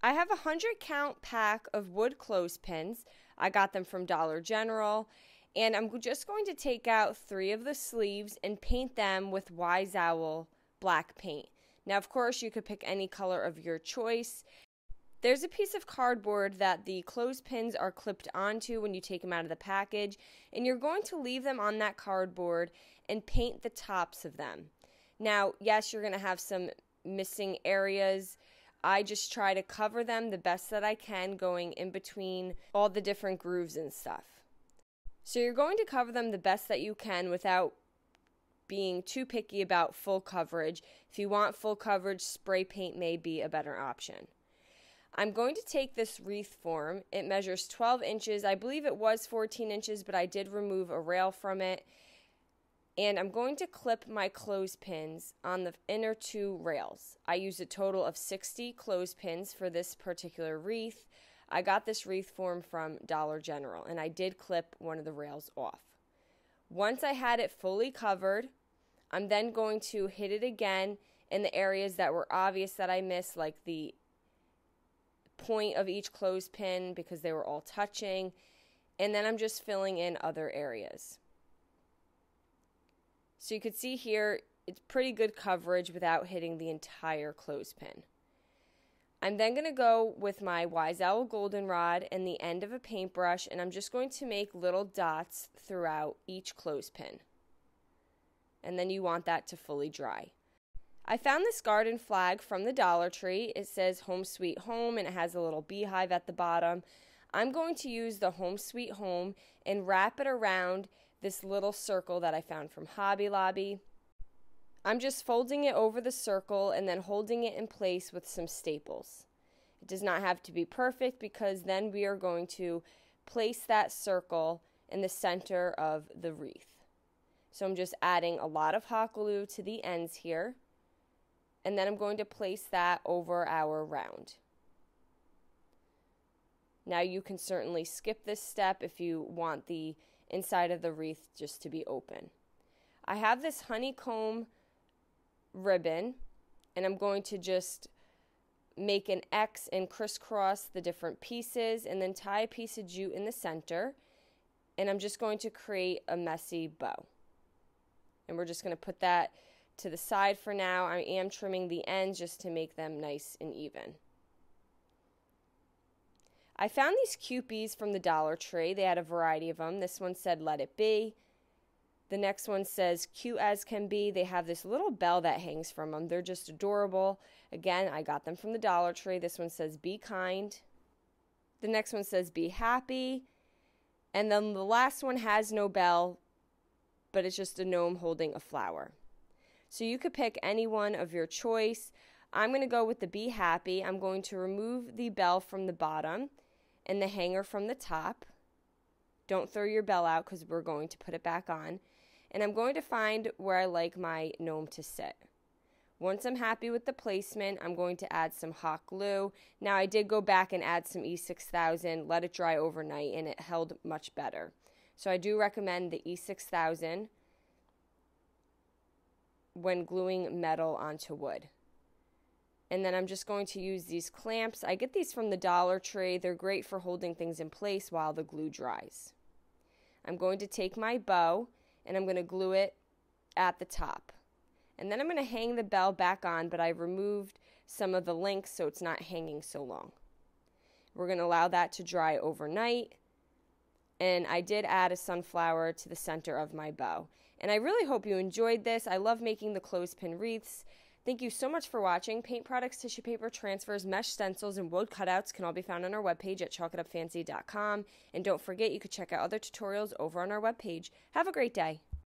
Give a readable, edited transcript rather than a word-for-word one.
I have a 100 count pack of wood clothespins. I got them from Dollar General. And I'm just going to take out 3 of the sleeves and paint them with Wise Owl black paint. Now, of course, you could pick any color of your choice. There's a piece of cardboard that the clothespins are clipped onto when you take them out of the package, and you're going to leave them on that cardboard and paint the tops of them. Now, yes, you're going to have some missing areas. I just try to cover them the best that I can, going in between all the different grooves and stuff. So you're going to cover them the best that you can without being too picky about full coverage. If you want full coverage, spray paint may be a better option. I'm going to take this wreath form. It measures 12 inches. I believe it was 14 inches, but I did remove a rail from it. And I'm going to clip my clothespins on the inner 2 rails. I used a total of 60 clothespins for this particular wreath. I got this wreath form from Dollar General, and I did clip one of the rails off. Once I had it fully covered, I'm then going to hit it again in the areas that were obvious that I missed, like the point of each clothespin because they were all touching, and then I'm just filling in other areas. So you can see here, it's pretty good coverage without hitting the entire clothespin. I'm then going to go with my Wise Owl goldenrod and the end of a paintbrush, and I'm just going to make little dots throughout each clothespin. And then you want that to fully dry. I found this garden flag from the Dollar Tree. It says Home Sweet Home, and it has a little beehive at the bottom. I'm going to use the Home Sweet Home and wrap it around this little circle that I found from Hobby Lobby. I'm just folding it over the circle and then holding it in place with some staples. It does not have to be perfect because then we are going to place that circle in the center of the wreath. So I'm just adding a lot of hot glue to the ends here, and then I'm going to place that over our round. Now you can certainly skip this step if you want the inside of the wreath just to be open. I have this honeycomb ribbon, and I'm going to just make an X and crisscross the different pieces and then tie a piece of jute in the center, and I'm just going to create a messy bow. And we're just going to put that to the side for now. I am trimming the ends just to make them nice and even. I found these Kewpies from the Dollar Tree. They had a variety of them. This one said, "Let it be." The next one says, "Cute as can be." They have this little bell that hangs from them. They're just adorable. Again, I got them from the Dollar Tree. This one says, "Be kind." The next one says, "Be happy." And then the last one has no bell, but it's just a gnome holding a flower. So you could pick any one of your choice. I'm going to go with the "Be happy." I'm going to remove the bell from the bottom and the hanger from the top. Don't throw your bell out because we're going to put it back on. And I'm going to find where I like my gnome to sit. Once I'm happy with the placement, I'm going to add some hot glue. Now I did go back and add some E6000, let it dry overnight, and it held much better. So I do recommend the E6000 when gluing metal onto wood. And then I'm just going to use these clamps. I get these from the Dollar Tree. They're great for holding things in place while the glue dries. I'm going to take my bow and I'm going to glue it at the top. And then I'm going to hang the bell back on, but I removed some of the links so it's not hanging so long. We're going to allow that to dry overnight. And I did add a sunflower to the center of my bow. And I really hope you enjoyed this. I love making the clothespin wreaths. Thank you so much for watching. Paint products, tissue paper, transfers, mesh stencils, and wood cutouts can all be found on our webpage at chalkitupfancy.com. And don't forget, you could check out other tutorials over on our webpage. Have a great day.